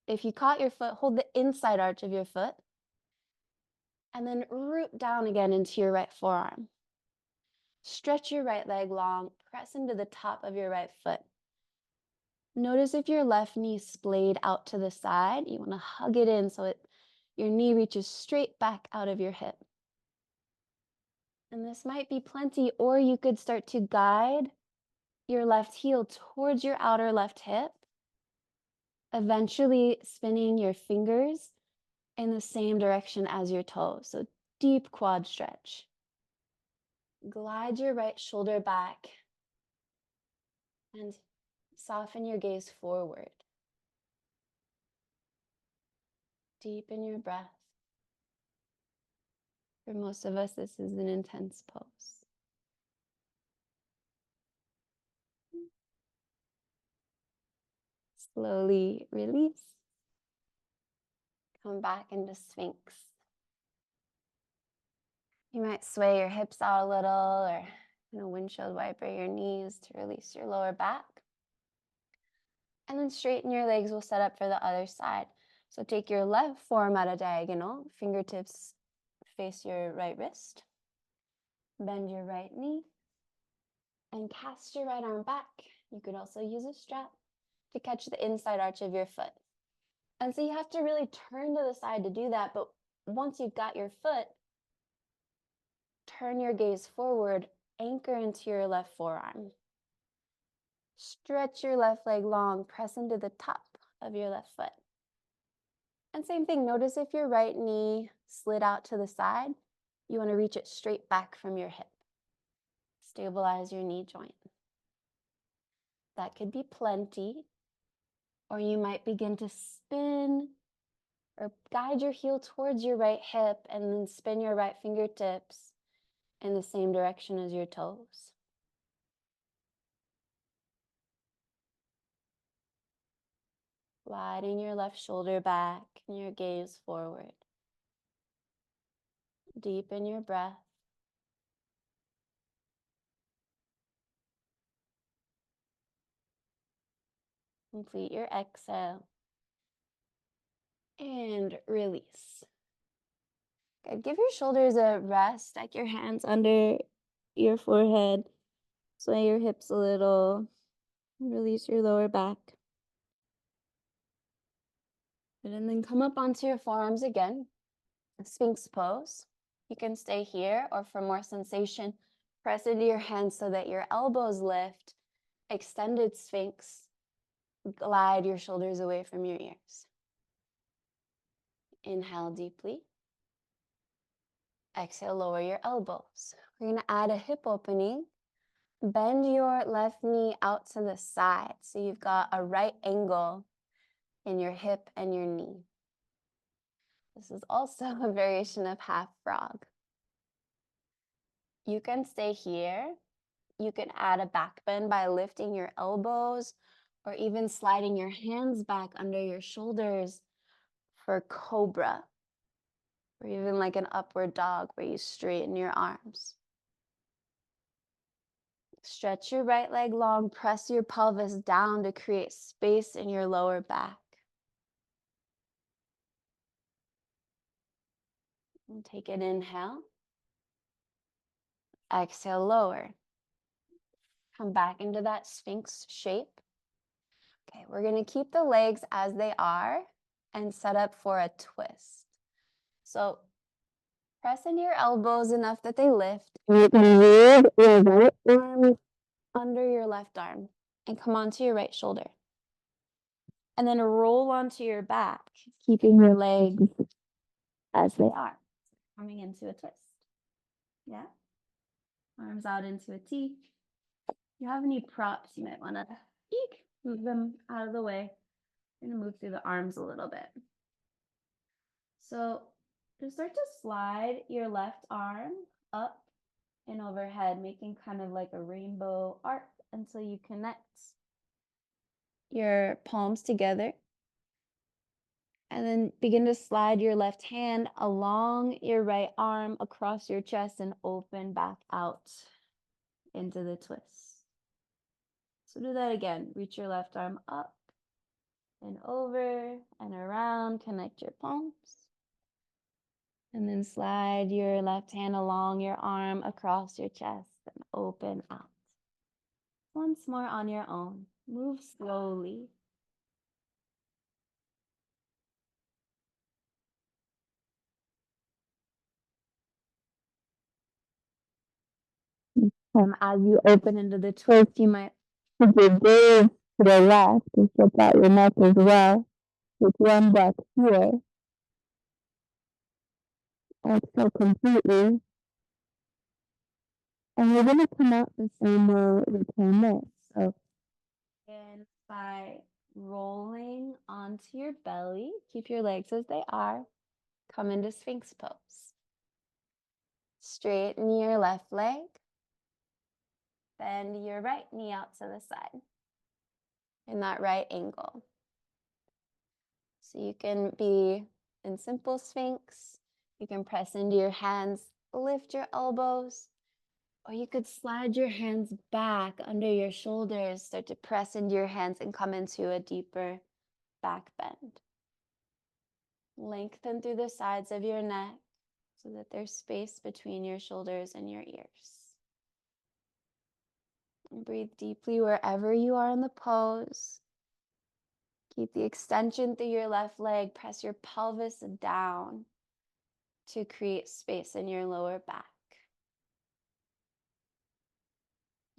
If you caught your foot, hold the inside arch of your foot and then root down again into your right forearm. Stretch your right leg long, press into the top of your right foot. Notice if your left knee splayed out to the side, you want to hug it in so your knee reaches straight back out of your hip. And this might be plenty, or you could start to guide your left heel towards your outer left hip, eventually spinning your fingers in the same direction as your toes. So deep quad stretch. Glide your right shoulder back and soften your gaze forward. Deepen your breath. For most of us, this is an intense pose. Slowly release. Come back into Sphinx. You might sway your hips out a little or windshield wiper your knees to release your lower back. And then straighten your legs. We'll set up for the other side. So take your left forearm at a diagonal. Fingertips face your right wrist. Bend your right knee. And cast your right arm back. You could also use a strap to catch the inside arch of your foot. And so you have to really turn to the side to do that. But once you've got your foot, turn your gaze forward, anchor into your left forearm. Stretch your left leg long, press into the top of your left foot. And same thing, notice if your right knee slid out to the side, you want to reach it straight back from your hip. Stabilize your knee joint. That could be plenty. Or you might begin to spin or guide your heel towards your right hip and then spin your right fingertips in the same direction as your toes. Gliding your left shoulder back and your gaze forward. Deepen your breath. Complete your exhale. And release. Good. Give your shoulders a rest. Stack your hands under your forehead. Sway your hips a little. Release your lower back. And then come up onto your forearms again. Sphinx pose. You can stay here, or for more sensation, press into your hands so that your elbows lift. Extended Sphinx. Glide your shoulders away from your ears. Inhale deeply. Exhale, lower your elbows. We're going to add a hip opening Bend your left knee out to the side. So you've got a right angle in your hip and your knee. This is also a variation of half frog. You can stay here. You can add a back bend by lifting your elbows or even sliding your hands back under your shoulders for cobra, or even like an upward dog where you straighten your arms. Stretch your right leg long, press your pelvis down to create space in your lower back. And take an inhale. Exhale, lower. Come back into that Sphinx shape. Okay, we're going to keep the legs as they are and set up for a twist. So press into your elbows enough that they lift. And you can move your right arm under your left arm and come onto your right shoulder. And then roll onto your back, keeping your legs as they are. Coming into a twist. Yeah. Arms out into a T. If you have any props, you might want to move them out of the way. I'm going to move through the arms a little bit. So just start to slide your left arm up and overhead, making kind of like a rainbow arc until you connect your palms together. And then begin to slide your left hand along your right arm across your chest and open back out into the twist. So do that again. Reach your left arm up and over and around. Connect your palms. And then slide your left hand along your arm across your chest and open out. Once more on your own. Move slowly. As you open into the twist, you might put your gaze to the left and stretch out your neck as well. With one breath here. Exhale completely. And we're going to come out the same way we came in. So, and by rolling onto your belly, keep your legs as they are. Come into Sphinx pose. Straighten your left leg. Bend your right knee out to the side in that right angle. So you can be in simple Sphinx. You can press into your hands, lift your elbows, or you could slide your hands back under your shoulders, start to press into your hands and come into a deeper back bend. Lengthen through the sides of your neck so that there's space between your shoulders and your ears. And breathe deeply wherever you are in the pose. Keep the extension through your left leg. Press your pelvis down to create space in your lower back.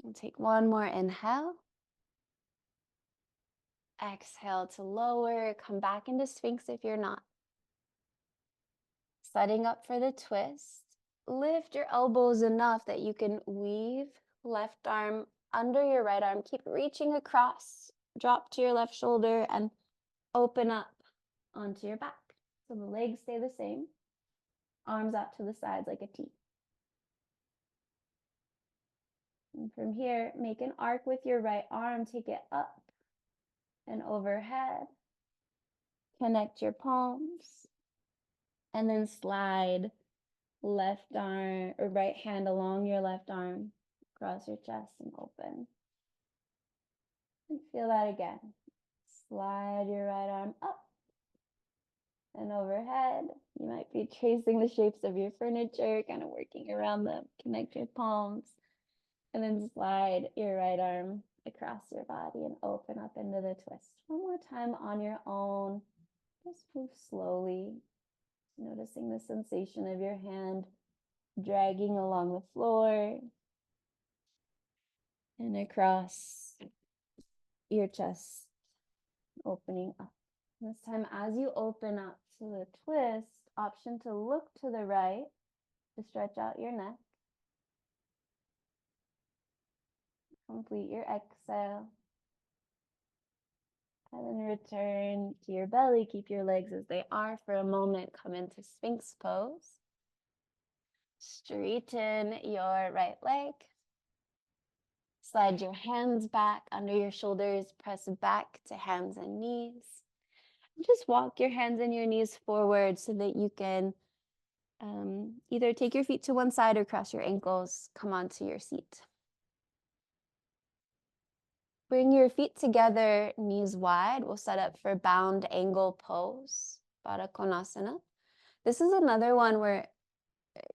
And take one more inhale. Exhale to lower. Come back into Sphinx if you're not. Setting up for the twist. Lift your elbows enough that you can weave left arm under your right arm. Keep reaching across. Drop to your left shoulder and open up onto your back. So the legs stay the same. Arms out to the sides like a T. And from here, make an arc with your right arm. Take it up and overhead. Connect your palms. And then slide left arm or right hand along your left arm across your chest and open. And feel that again. Slide your right arm up and overhead. You might be tracing the shapes of your furniture, kind of working around them. Connect your palms. And then slide your right arm across your body and open up into the twist. One more time on your own. Just move slowly, noticing the sensation of your hand dragging along the floor and across your chest, opening up. This time, as you open up to the twist, option to look to the right to stretch out your neck. Complete your exhale. And then return to your belly. Keep your legs as they are for a moment. Come into Sphinx pose. Straighten your right leg. Slide your hands back under your shoulders. Press back to hands and knees. Just walk your hands and your knees forward so that you can either take your feet to one side or cross your ankles. Come onto your seat. Bring your feet together, knees wide. We'll set up for bound angle pose, bhekasana. This is another one where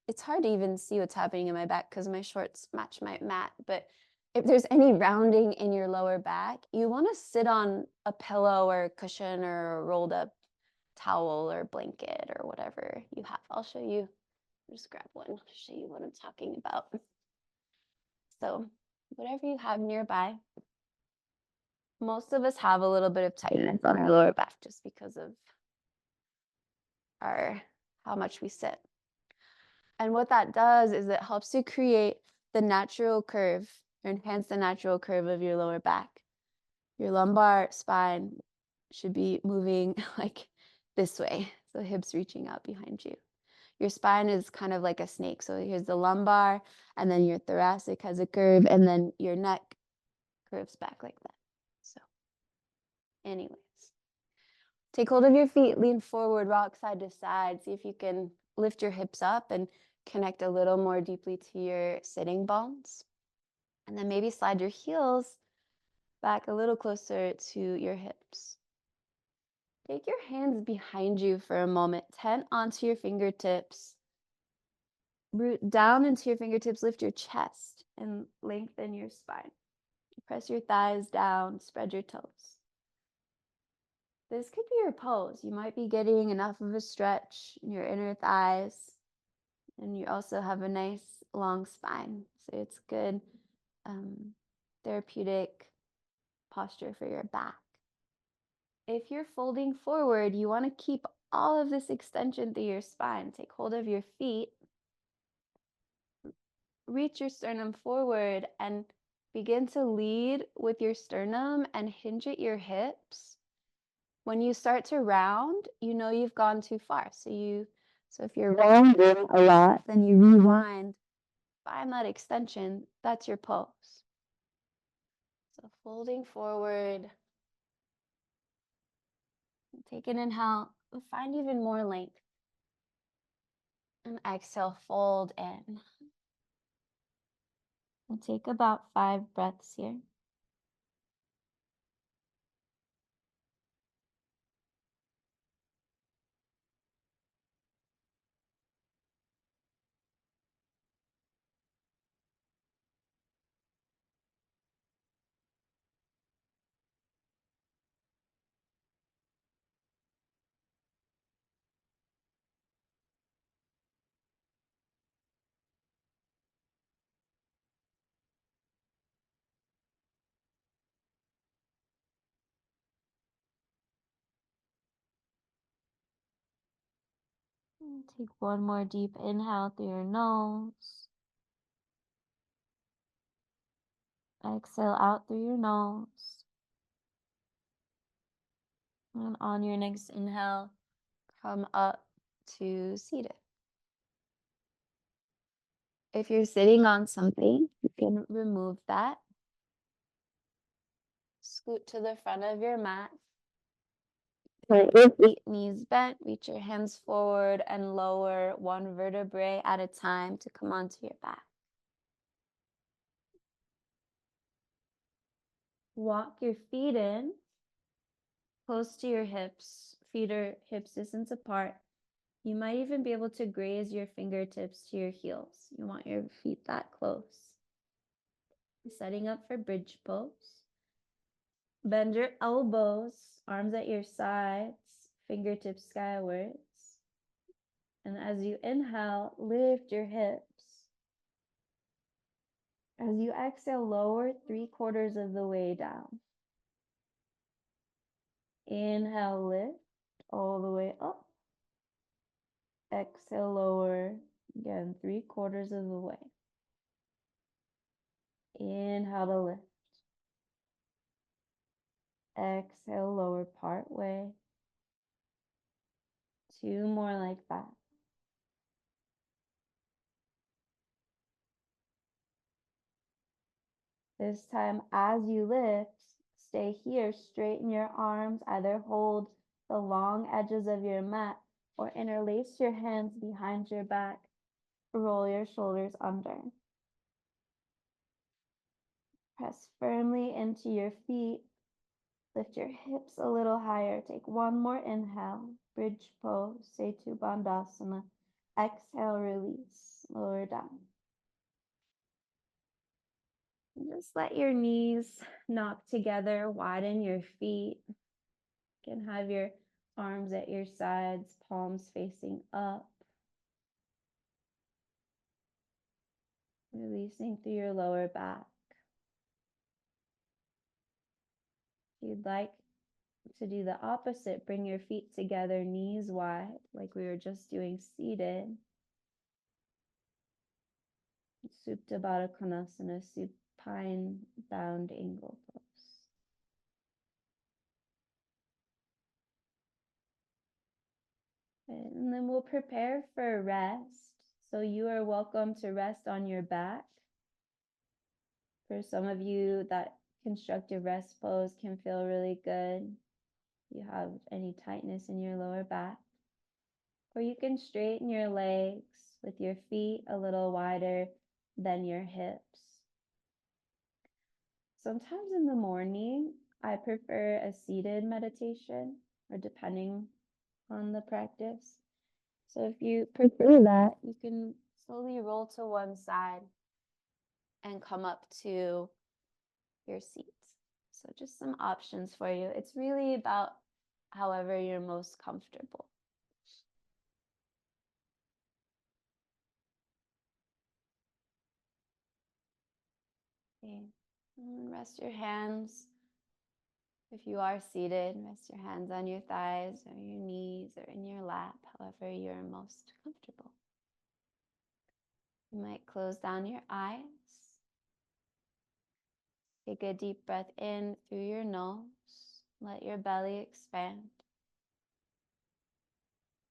it's hard to even see what's happening in my back because my shorts match my mat. But if there's any rounding in your lower back, you want to sit on a pillow or a cushion or a rolled up towel or blanket or whatever you have. I'll show you. Just grab one. I'll show you what I'm talking about. So whatever you have nearby. Most of us have a little bit of tightness on our lower back just because of how much we sit. And what that does is it helps to create the natural curve, or enhance the natural curve of your lower back. Your lumbar spine should be moving like this way, so hips reaching out behind you. Your spine is kind of like a snake. So here's the lumbar, and then your thoracic has a curve, and then your neck curves back like that. So anyways, take hold of your feet, lean forward, rock side to side. See if you can lift your hips up and connect a little more deeply to your sitting bones. And then maybe slide your heels back a little closer to your hips. Take your hands behind you for a moment. Tent onto your fingertips. Root down into your fingertips. Lift your chest and lengthen your spine. Press your thighs down. Spread your toes. This could be your pose. You might be getting enough of a stretch in your inner thighs. And you also have a nice long spine. So it's good therapeutic posture for your back. If you're folding forward, you want to keep all of this extension through your spine. Take hold of your feet. Reach your sternum forward and begin to lead with your sternum and hinge at your hips. When you start to round, you know you've gone too far. So if you're rounding a lot, then you rewind. Find that extension. That's your pose. So folding forward. Take an inhale. Find even more length. And exhale, fold in. And take about 5 breaths here. And take one more deep inhale through your nose. Exhale out through your nose. And on your next inhale, come up to seated. If you're sitting on something, you can remove that. Scoot to the front of your mat. Plant your feet, knees bent. Reach your hands forward and lower one vertebrae at a time to come onto your back. Walk your feet in, close to your hips. Feet are hips distance apart. You might even be able to graze your fingertips to your heels. You want your feet that close. Setting up for bridge pose. Bend your elbows, arms at your sides, fingertips skywards. And as you inhale, lift your hips. As you exhale, lower 3/4 of the way down. Inhale, lift all the way up. Exhale, lower again 3/4 of the way. Inhale to lift. Exhale, lower part way. 2 more like that. This time, as you lift, stay here, straighten your arms, either hold the long edges of your mat or interlace your hands behind your back. Roll your shoulders under. Press firmly into your feet. Lift your hips a little higher. Take one more inhale. Bridge pose, setu, bhandasana. Exhale, release. Lower down. Just let your knees knock together. Widen your feet. You can have your arms at your sides, palms facing up. Releasing through your lower back. If you'd like to do the opposite, bring your feet together, knees wide, like we were just doing seated. Supta Baddha Konasana, supine bound angle pose. And then we'll prepare for rest. So you are welcome to rest on your back. For some of you, that constructive rest pose can feel really good. If you have any tightness in your lower back. Or you can straighten your legs with your feet a little wider than your hips. Sometimes in the morning, I prefer a seated meditation, or depending on the practice. So if you prefer that, you can slowly roll to one side and come up to your seat. So just some options for you. It's really about however you're most comfortable. Okay. And rest your hands. If you are seated, rest your hands on your thighs or your knees or in your lap, however you're most comfortable. You might close down your eyes. Take a deep breath in through your nose. Let your belly expand.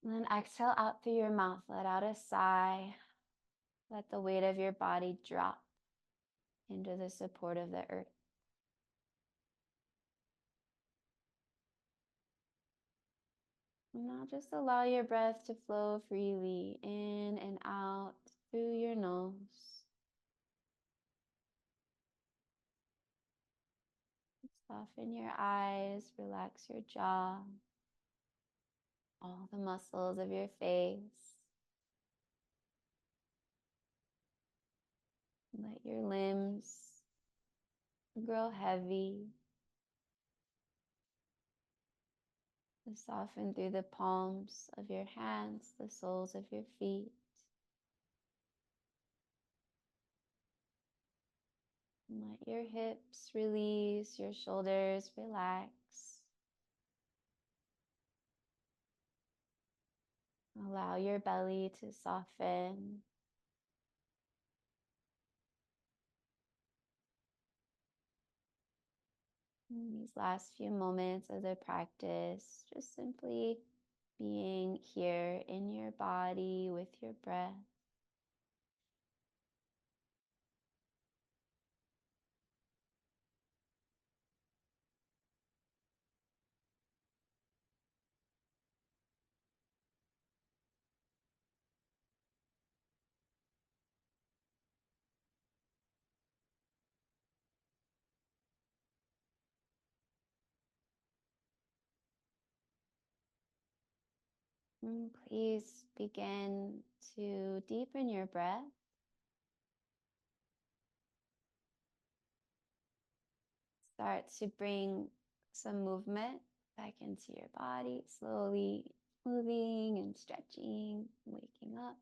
And then exhale out through your mouth. Let out a sigh. Let the weight of your body drop into the support of the earth. And now just allow your breath to flow freely in and out through your nose. Soften your eyes, relax your jaw, all the muscles of your face. Let your limbs grow heavy. Soften through the palms of your hands, the soles of your feet. Let your hips release, your shoulders relax. Allow your belly to soften. In these last few moments of the practice, just simply being here in your body with your breath. And please begin to deepen your breath. Start to bring some movement back into your body, slowly moving and stretching, waking up.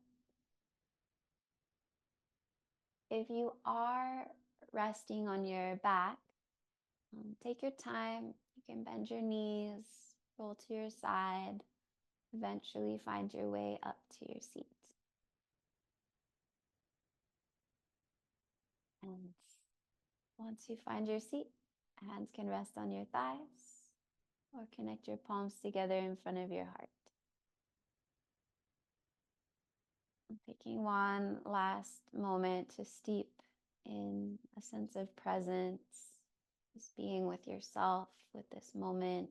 If you are resting on your back, take your time. You can bend your knees, roll to your side, eventually find your way up to your seat. And Once you find your seat, hands can rest on your thighs or connect your palms together in front of your heart. Taking one last moment to steep in a sense of presence, just being with yourself, with this moment,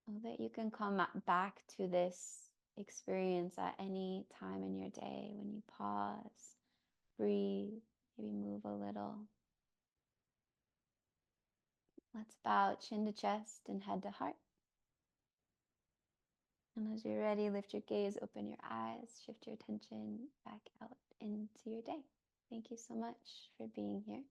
so that you can come back to this experience at any time in your day when you pause, breathe, maybe move a little. Let's bow chin to chest and head to heart. And as you're ready, lift your gaze, open your eyes, shift your attention back out into your day. Thank you so much for being here.